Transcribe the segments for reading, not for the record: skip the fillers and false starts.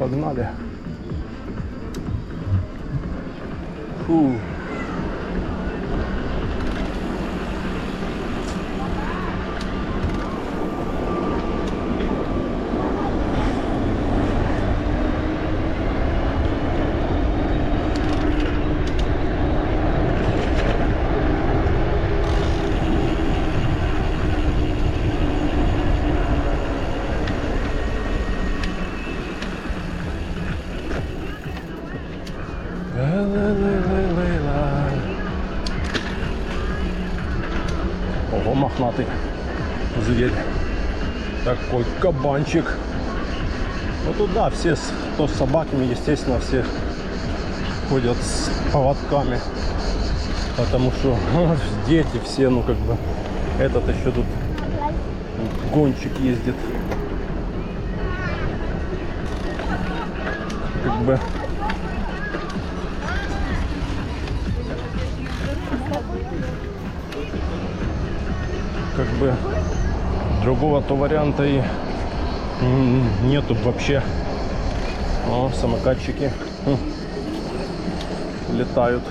Погнали. Фу. Ого, мохнатый зверь. Такой кабанчик. Ну туда все, кто с собаками, естественно, все ходят с поводками. Потому что дети все, ну как бы, этот еще тут гонщик ездит. Как бы другого-то варианта и нету вообще. О, самокатчики летают.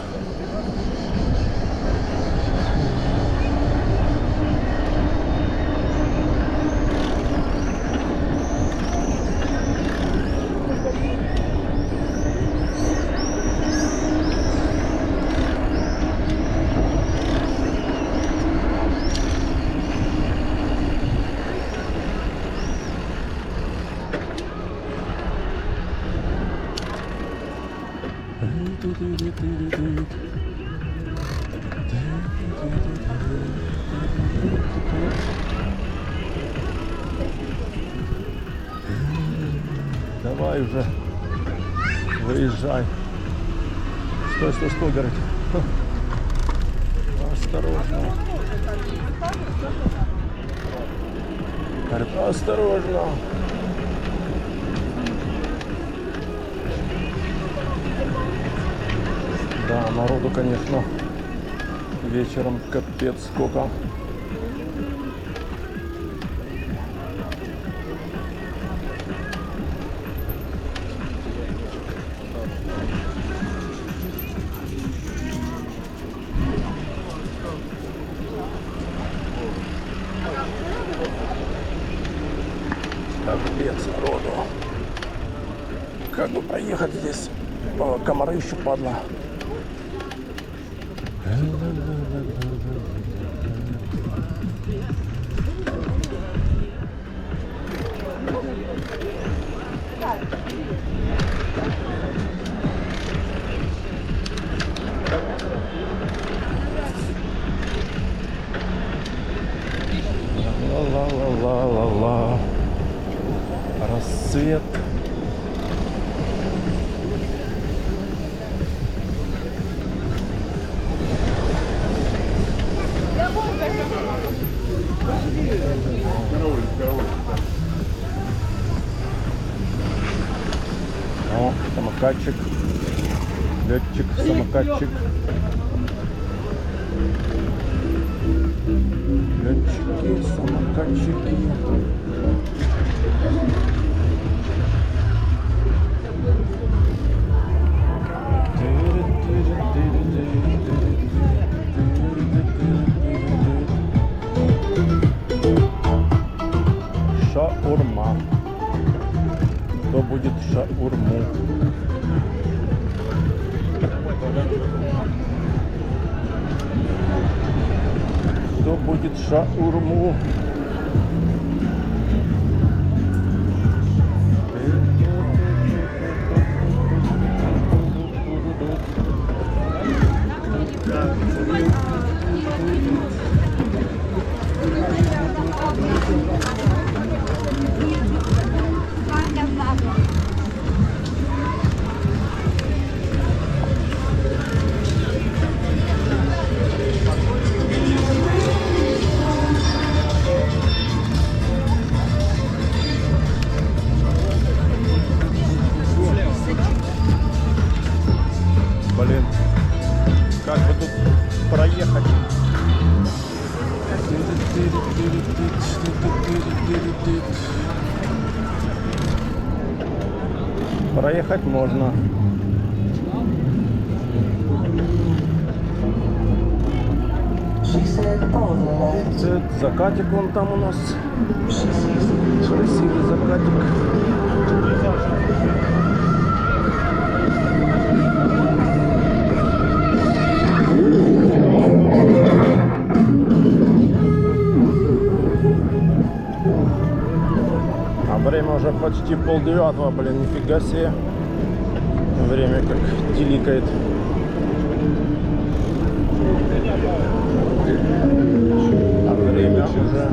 Давай уже, выезжай. Стой, стой, стой, говорит. Осторожно. Говорит, осторожно. Да, народу, конечно, вечером капец сколько. Капец народу. Как бы проехать здесь? Комары еще падла. Ла-ла-ла-ла-ла-ла. Рассвет. О, самокатчик. Летчик, самокатчик. Летчики, самокатчики. Шаурма. Кто будет шаурму? Кто будет шаурму? проехать можно. Это закатик вон там у нас. Красивый закатик. А время уже почти 8:30, блин, нифига себе. Время как тиликает. А время уже...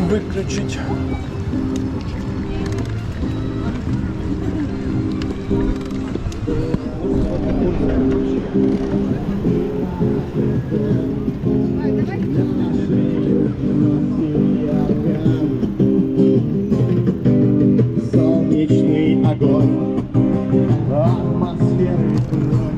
Выключить. Солнечный огонь, атмосферы кровь.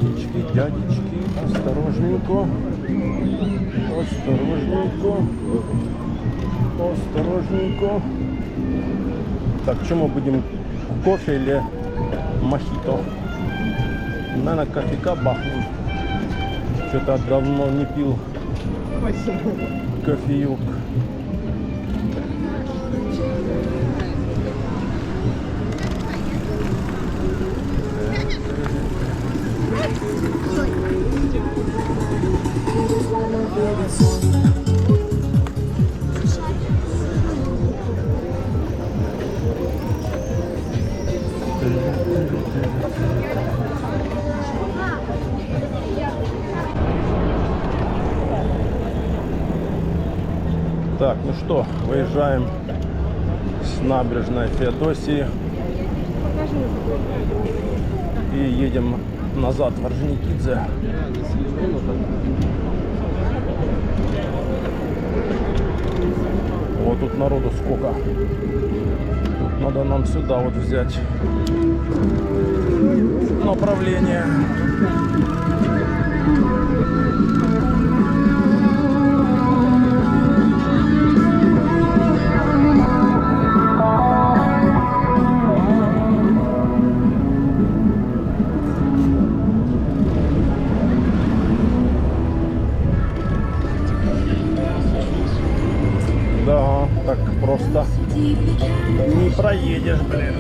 Тетечки, дядечки, осторожненько. Осторожненько. Осторожненько. Так, что мы будем? Кофе или мохито? Наверное, кофейка бахнем. Что-то давно не пил кофеек. Так, ну что, выезжаем с набережной Феодосии и едем назад в Орджоникидзе. Вот тут народу сколько. Тут надо нам сюда вот взять направление. Да, так просто не проедешь, блин.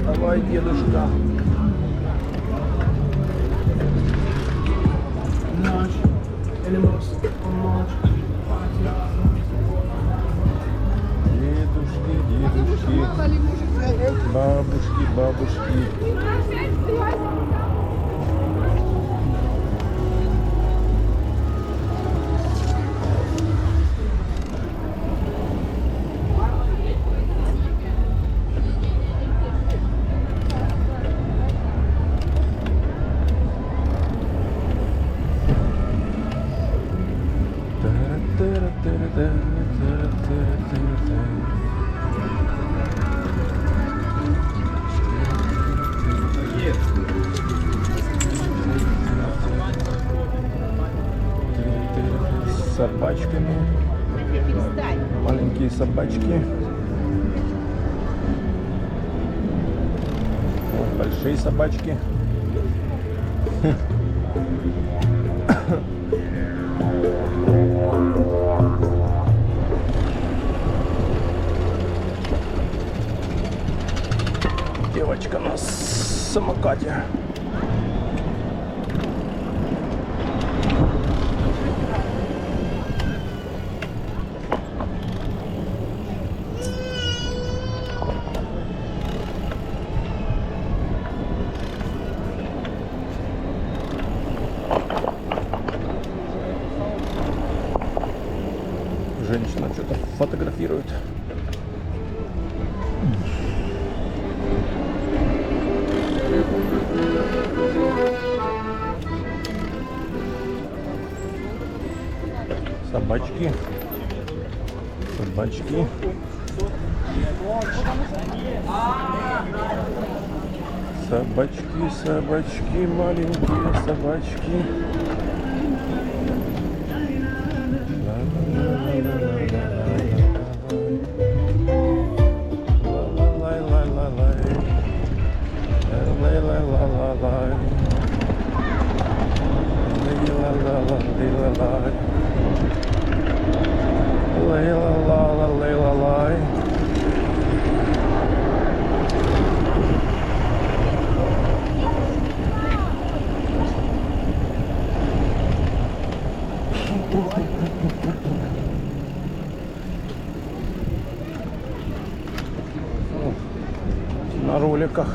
Давай, дедушка. Дедушки, дедушки, бабушки, бабушки. собачками. Маленькие собачки. Вот большие собачки. Девочка на самокате. Женщина что-то фотографирует. Собачки. Собачки. Собачки, собачки, маленькие собачки. На роликах.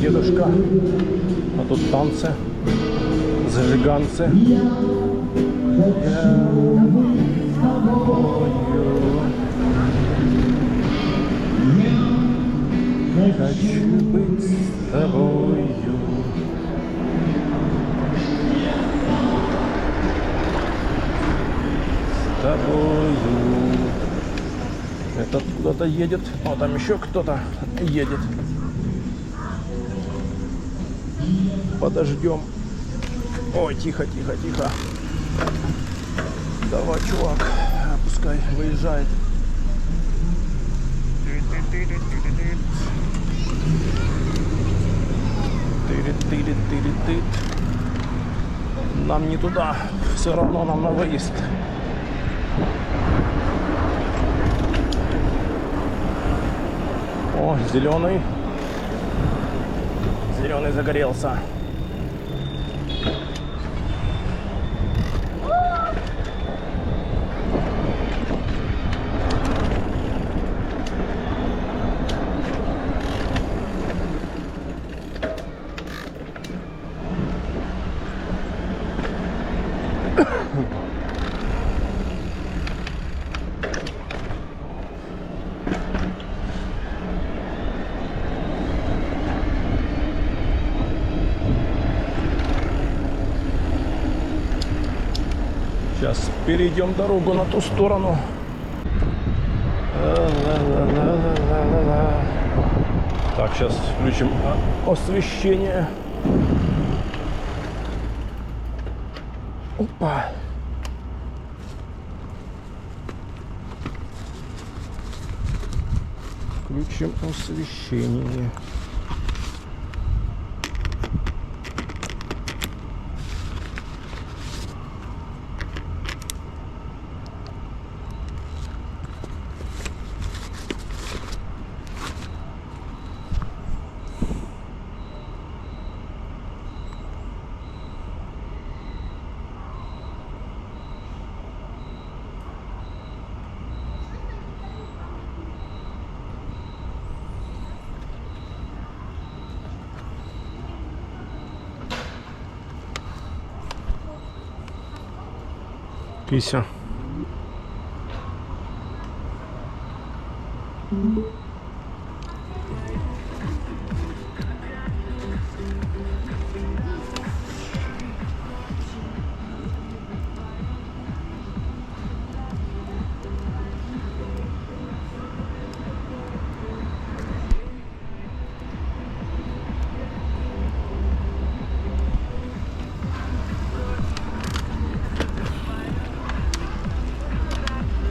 Дедушка, а тут танцы, зажиганцы. Я хочу быть с тобою. С тобою. Этот куда-то едет, а там еще кто-то едет. Подождем. Ой, тихо, тихо, тихо. Давай, чувак, пускай выезжает. Тырит. Нам не туда, все равно нам на выезд. О, зеленый. Зеленый загорелся. Сейчас перейдем дорогу на ту сторону. Так, сейчас включим освещение. Опа. Включим освещение. Кися.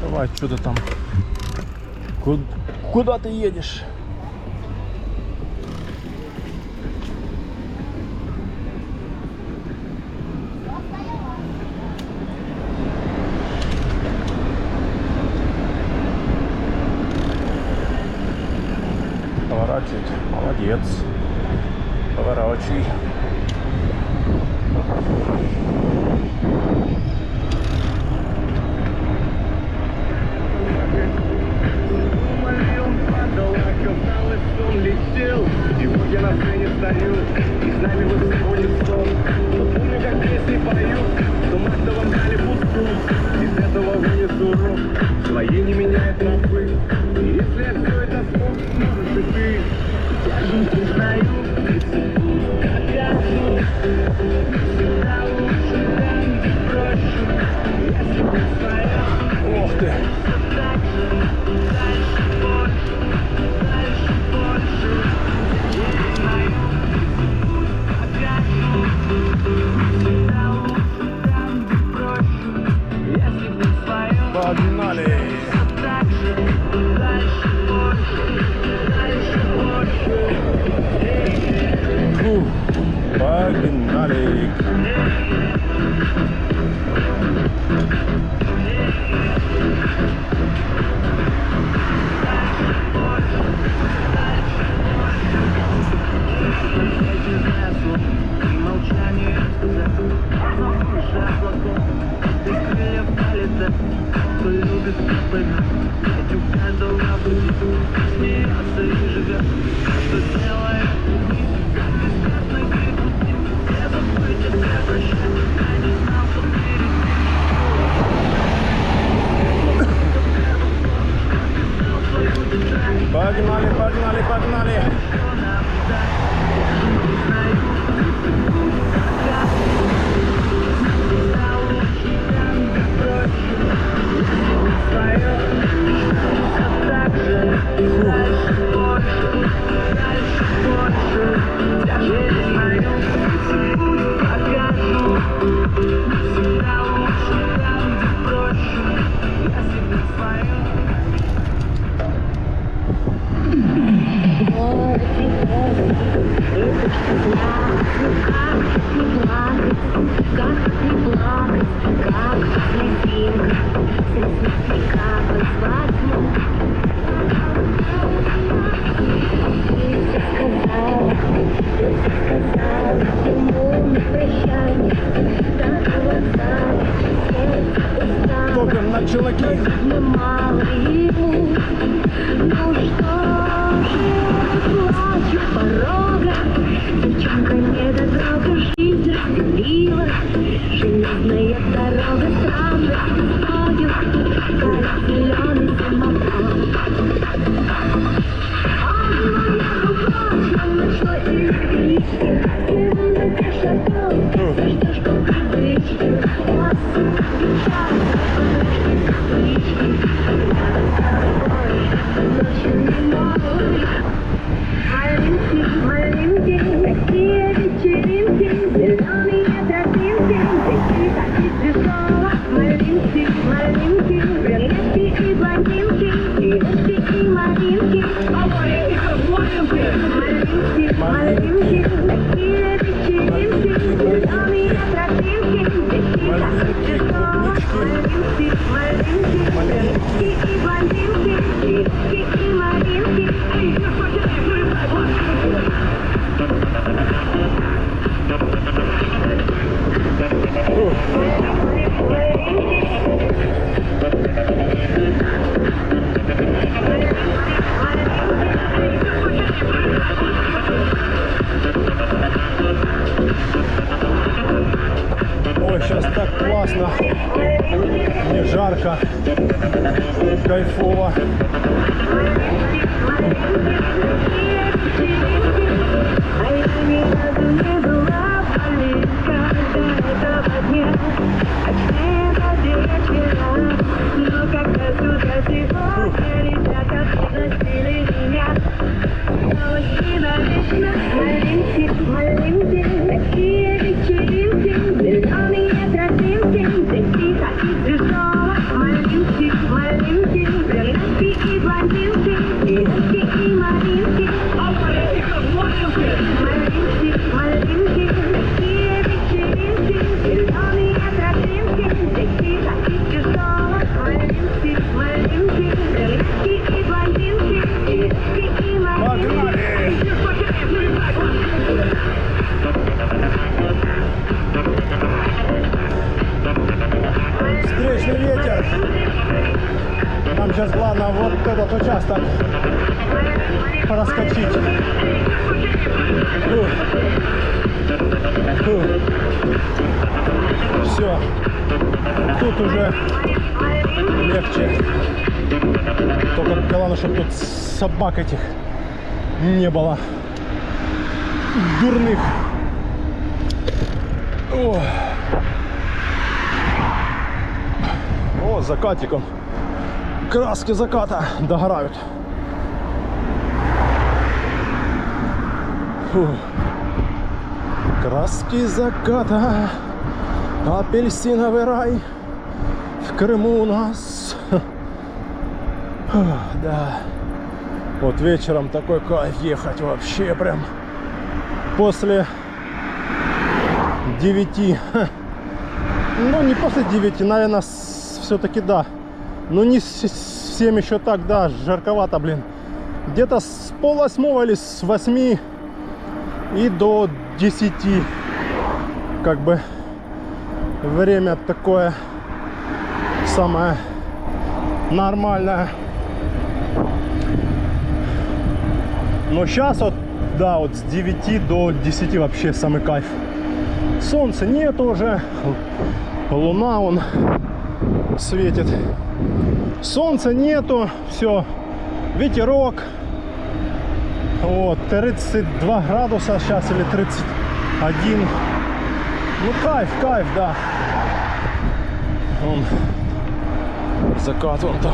Давай, что ты там? Куда ты едешь? Поворачивает. Молодец. Поворачивай. И я на сцене стою, и с нами вот сходит сон. Но помню, как песни поют, что мать вам дали пусту. Из этого вынесу урок, своей не меняет тропы. И если я все это смог, сможешь и ты. Я же не знаю, покажу. Всегда лучше, там, где проще. Если ты своя, Ох ты! Погнали! Погнали! Кто любит поймет, ведь у каждого будет смеяться и живет. Что делает бесплатный крик, я забыть тебя прощать. Я не знал, что перед Погнали, погнали, погнали! Топим на челноки. Девчонка не дорога, жизнь разделила. Железная дорога странных ходит, горит зеленый самопал. Он уехал в прошлом, ночной электричке, кивнул шагал, за что привычки. Вас встречается, подожди, ночью не мой. Малинки, такие вечеринки, зеленые тропинки, такие цветова. Малинки, брюнетки и блондинки, девочки и малинки, малинки, такие вечеринки, зеленые тропинки, такие цветова. Малинки, брюнетки и блондинки, девочки и малинки. Ой, сейчас так классно. жарко, кайфово. Встречный ветер. Нам сейчас главное вот этот участок проскочить. Все. Тут уже легче. Только главное, чтобы тут собак этих не было. Дурных. О, закатиком. Краски заката догорают. Фу. Краски заката. Апельсиновый рай. В Крыму у нас. Фу, да. Вот вечером такой кайф ехать вообще прям. После 9. Ну, не после 9, наверное, все-таки да. Ну, не с 7 еще так, да, жарковато, блин. Где-то с 7:30 или с 8 и до 10. Как бы время такое самое нормальное. Но сейчас вот, да, вот с 9 до 10 вообще самый кайф. Солнца нет уже, луна он светит. Солнца нету, все, ветерок. Вот, 32 градуса сейчас или 31. Ну кайф, кайф, да. Вон, закат вон там.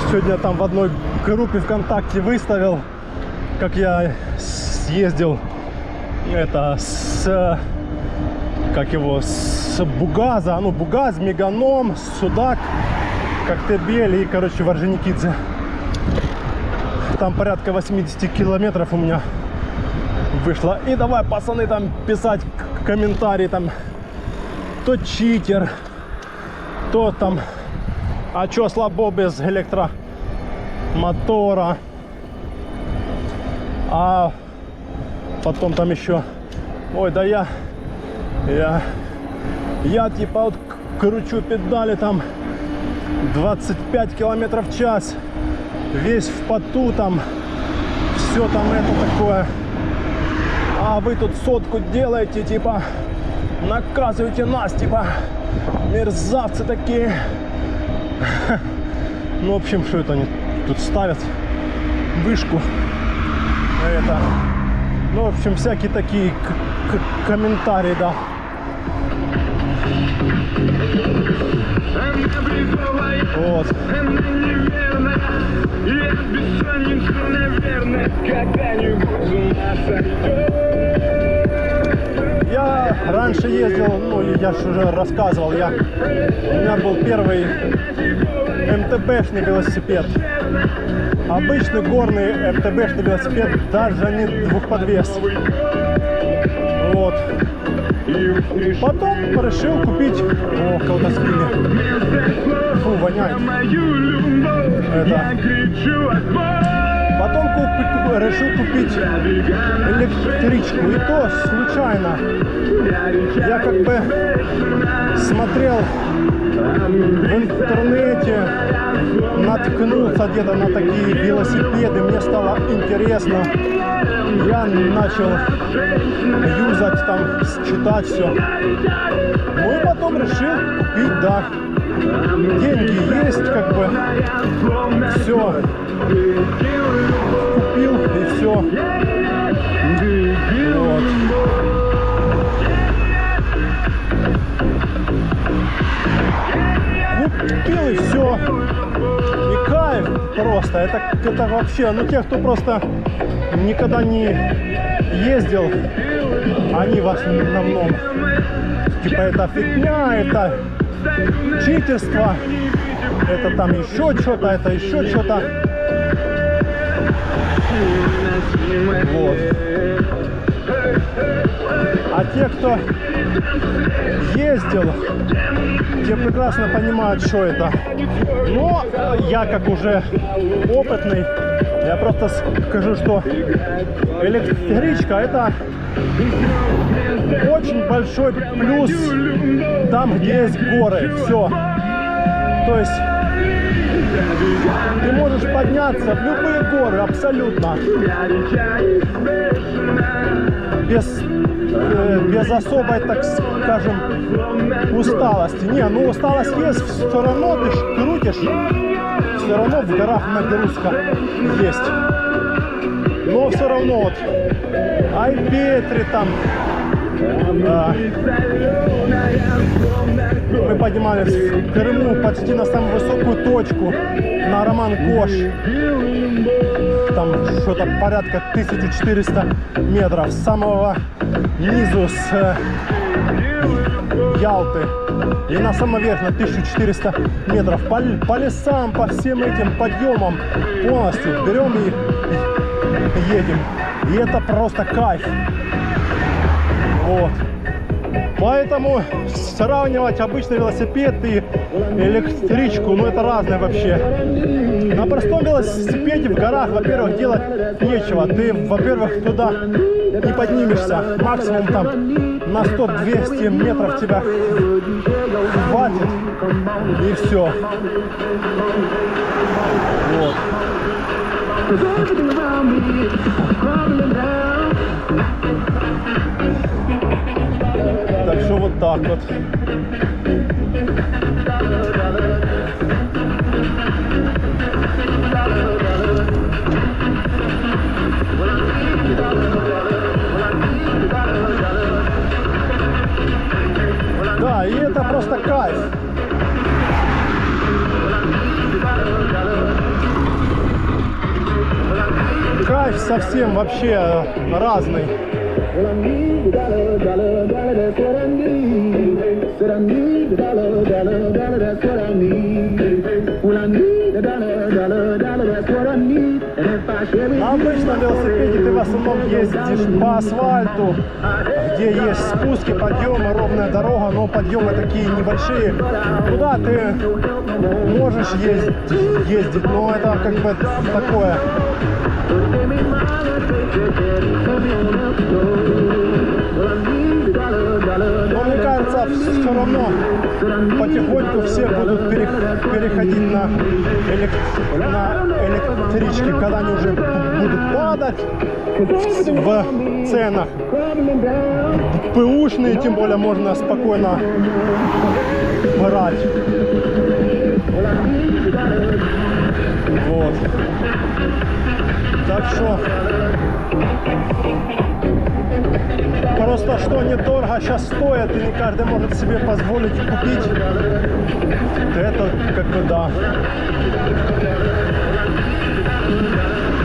Сегодня там в одной группе ВКонтакте выставил, как я съездил это с, как его, с Бугаза, ну Бугаз, Меганом, Судак, Коктебель и, короче, в Орджоникидзе. Там порядка 80 километров у меня вышло. И давай, пацаны, там писать комментарии, там то читер, то там, а чё слабо без электромотора. А потом там еще, ой, да я типа вот кручу педали там 25 километров в час, весь в поту там, все там это такое. А вы тут сотку делаете, типа, наказываете нас, типа, мерзавцы такие. Ну, в общем, что это они тут ставят? Вышку. Это. Ну, в общем, всякие такие комментарии, да. Вот. Я раньше ездил, ну, я же уже рассказывал, у меня был первый МТБшный велосипед. Обычный горный МТБшный велосипед, даже не двухподвес. Вот. Потом решил купить... О, колдоспины. Фу, воняет. Это. Потом решил купить электричку. И то случайно. Я как бы смотрел в интернете, наткнулся где-то на такие велосипеды. Мне стало интересно. Я начал юзать, там, читать все. Ну и потом решил купить, да. Деньги есть, как бы. Все. Купил и все. Вот. Купил и все. И кайф просто. Это вообще, ну те, кто просто никогда не ездил, они в основном типа это фигня, это читерство, это там еще что-то, это еще что-то. Вот. А те, кто ездил, те прекрасно понимают, что это. Но я как уже опытный, я просто скажу, что электричка это очень большой плюс там, где есть горы. Все. То есть ты можешь подняться в любые горы абсолютно. Без особой, так скажем, усталости. Не, ну усталость есть, все равно ты крутишь, все равно в горах нагрузка есть. Но все равно вот Айпетри там, мы поднимались в Крыму почти на самую высокую точку, на Роман-Кош. Там что-то порядка 1400 метров с самого низу, с Ялты. И на самый верх на 1400 метров. По лесам, по всем этим подъемам полностью берем и едем. И это просто кайф. Вот. Поэтому сравнивать обычный велосипед и электричку, ну это разное вообще. На простом велосипеде в горах, во-первых, делать нечего. Ты, во-первых, туда не поднимешься. Максимум там на 100-200 метров тебя хватит. И все. Вот. Так что вот так вот. Да, и это просто кайф. Кайф совсем вообще разный. На обычном велосипеде ты в основном ездишь по асфальту, где есть спуски, подъемы, ровная дорога, но подъемы такие небольшие. Туда ты можешь ездить, но это как бы такое. Но мне кажется, все равно потихоньку все будут переходить на электрички, когда они уже будут падать в ценах. ПУшные, тем более, можно спокойно брать. Вот. Так что просто что недорого сейчас стоит, и не каждый может себе позволить купить. Это как бы да.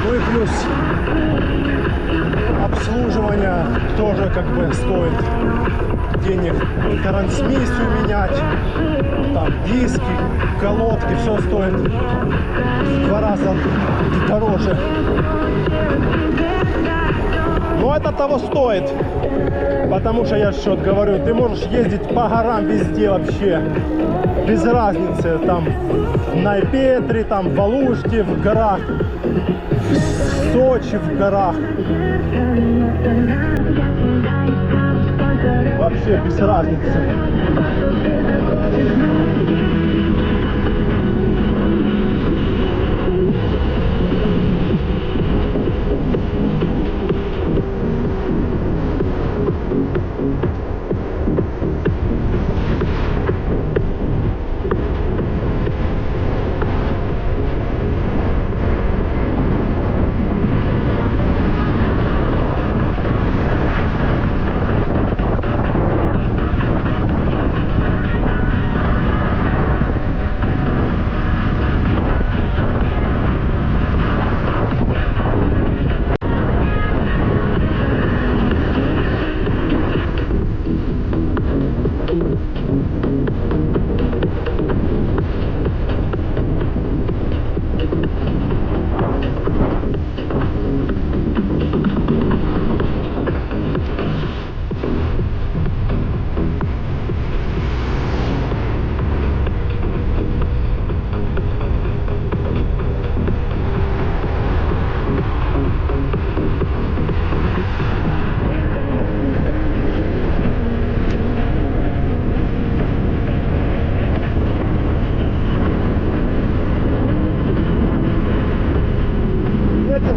Ну и плюс обслуживание тоже как бы стоит денег. Трансмиссию менять, там диски, колодки, все стоит в 2 раза дороже. Но это того стоит, потому что я что говорю, ты можешь ездить по горам везде вообще. без разницы, там на Петре, там в Алуште, в горах, в Сочи, в горах. Вообще без разницы.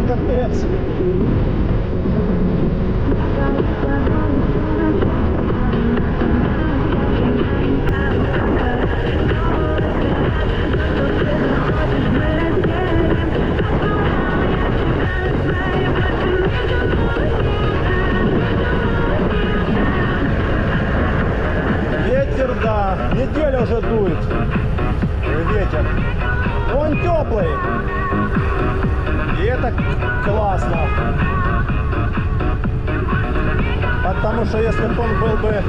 Капец. Ветер, да, неделя уже дует. Ветер. Он теплый. И это классно. Потому что если бы он был бы,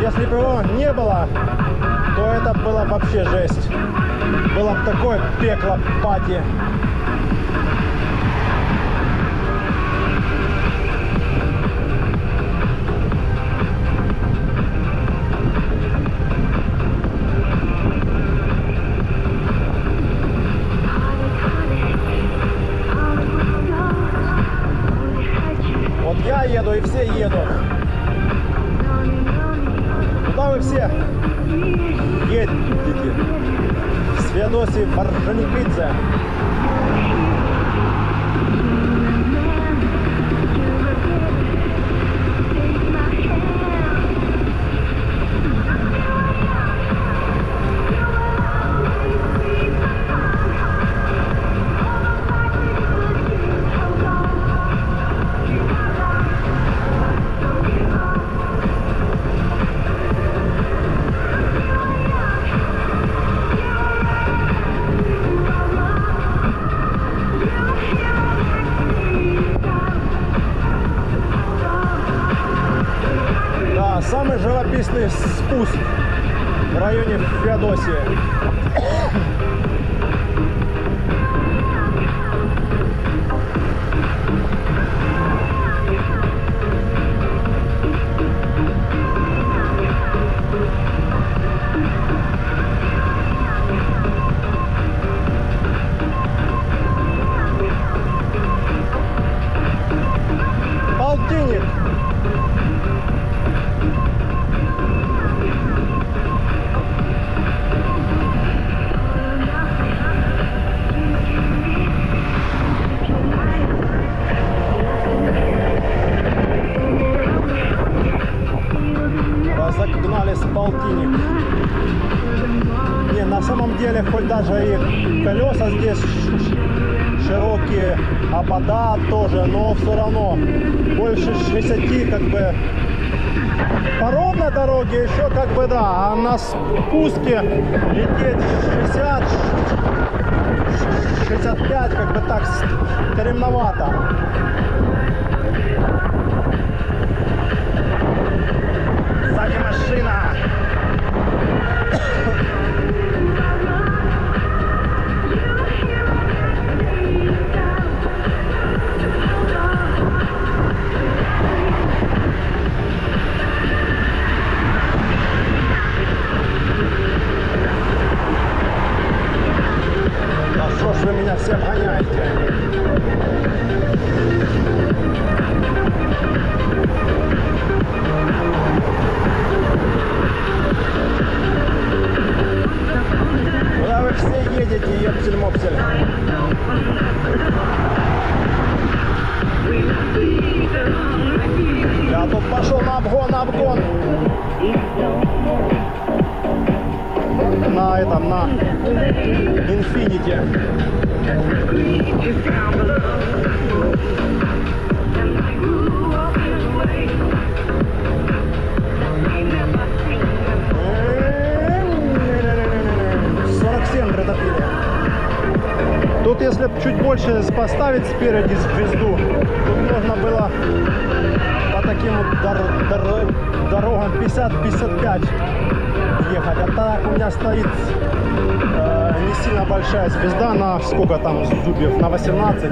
если бы его не было, то это было вообще жесть. Было бы такое пекло пати. Я еду и все едут. Куда вы все едете? С Феодосии в Орджоникидзе. Самый живописный спуск в районе Феодосии. Полтинник. Разогнались полтинник. Не, на самом деле, хоть даже и колеса здесь широкие, а пода тоже, но все равно больше 60 как бы по ровной дороге еще как бы да, а на спуске лететь 60, 65 как бы так стремновато. Сзади машина. меня все обгоняете. Куда вы все едете, ёпсель-мопсель? Я тут пошел на обгон. На этом, на Инфинити. Тут если чуть больше поставить спереди звезду, тут можно было по таким вот дорогам 50-55 ехать. А так у меня стоит не сильно большая звезда на сколько там зубьев, на 18.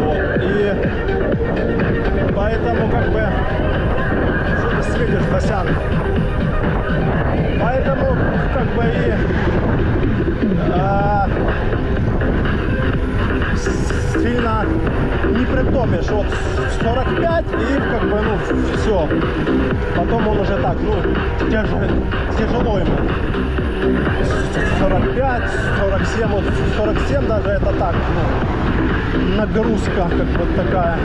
Вот. И поэтому как бы что ты светишь, Васян? Поэтому как бы и сильно не притопишь. Вот 45 и как бы ну все. Потом он уже так, ну тяжело ему. 45, 47, вот 47 даже это так, ну, нагрузка как бы такая.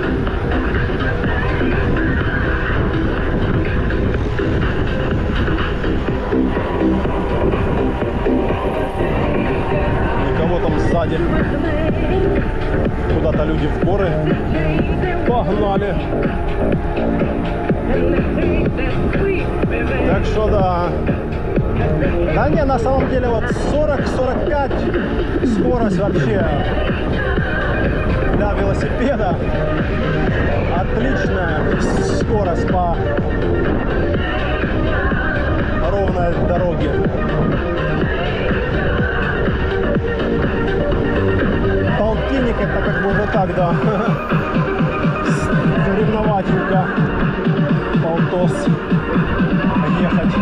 Никого там сзади. Куда-то люди в горы погнали. Так что да. Да не, на самом деле вот 40-45 скорость вообще для велосипеда. Отличная скорость по ровной дороге. Полтинник это как бы уже так, да. Соревнователька. Полтос. Ехать.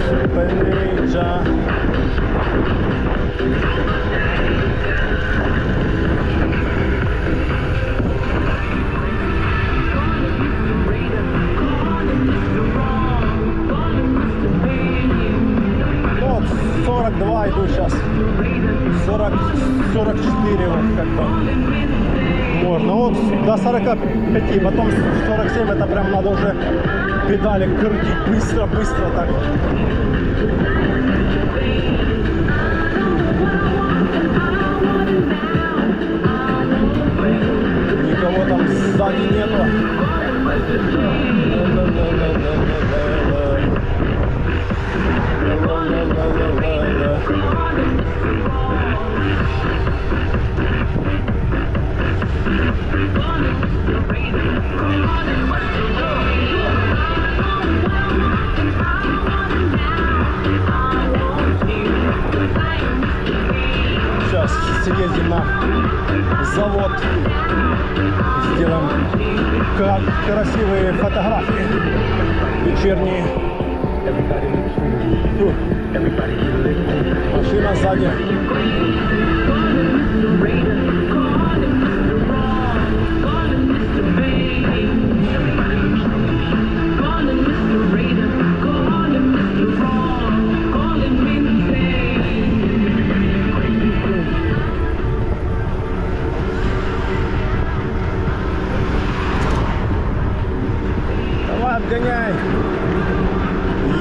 Super Ninja. Вот 42 иду сейчас. 40, 44 вот как бы. Можно. Вот до 45, потом 47 это прям надо уже педали крутить быстро так. Никого там сзади нету. Сейчас съездим на завод, сделаем красивые фотографии вечерние. Машина сзади. Давай, обгоняй.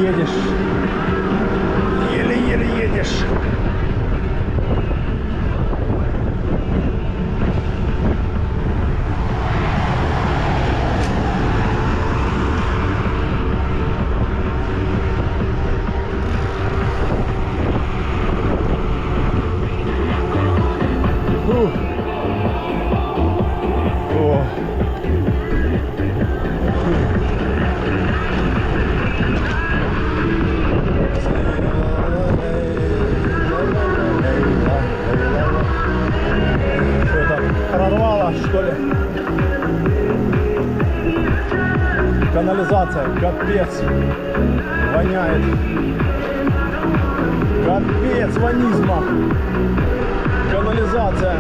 Едешь. Еле-еле едешь. О. канализация, капец, воняет. Капец ванизма. Канализация.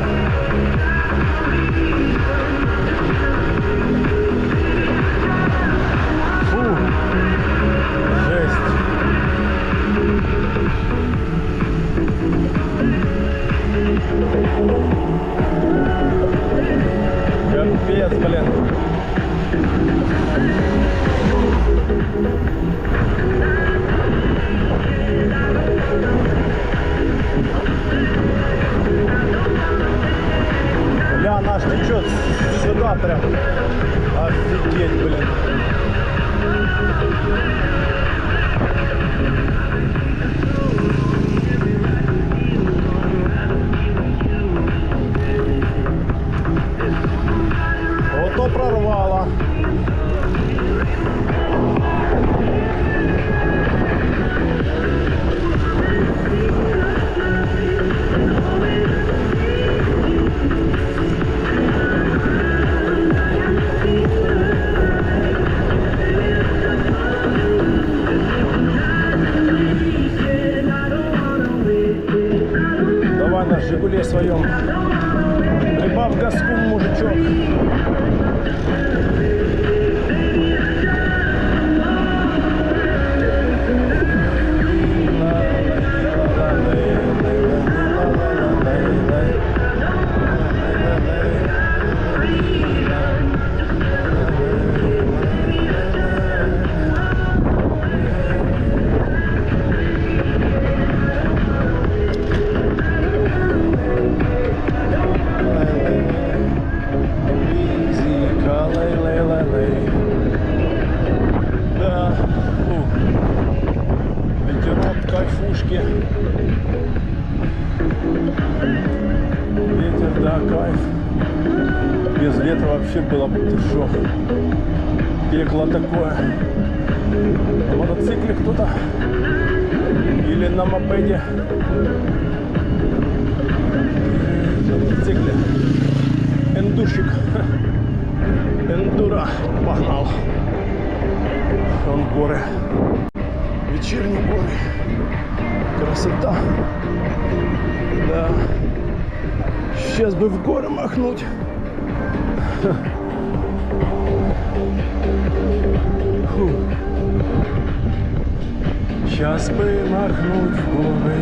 Фу. Жесть. Капец, блин. Бля, наш течет сюда прям. Офигеть, блин. Вот то прорвало. Давай на Жигуле своем. Прибавь газку, мужичок. Да, ветерок, кайфушки. Ветер, да, кайф. Без ветра вообще было бы ты шо. Пекло такое. На мотоцикле кто-то или на мопеде. На мотоцикле. Эндурщик. Эндура погнал. Вон горы. Вечерние горы. Красота. Да. Сейчас бы в горы махнуть. Фу. Сейчас бы махнуть в горы.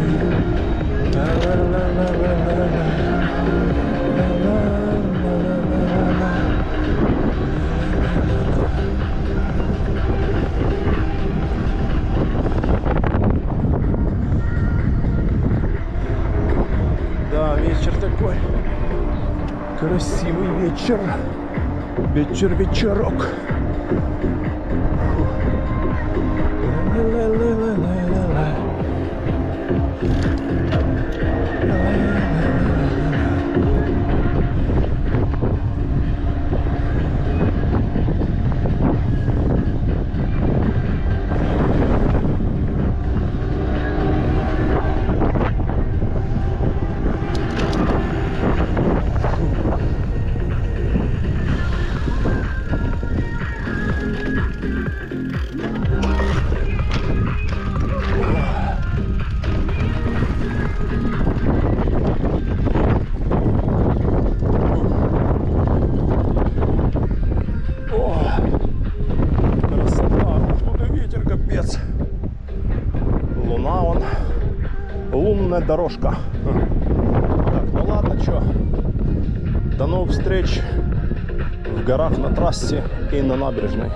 Да, вечер такой. Красивый вечер. Вечер-вечерок. Луна вон. Лунная дорожка. Так, ну ладно, чё. До новых встреч в горах, на трассе и на набережной.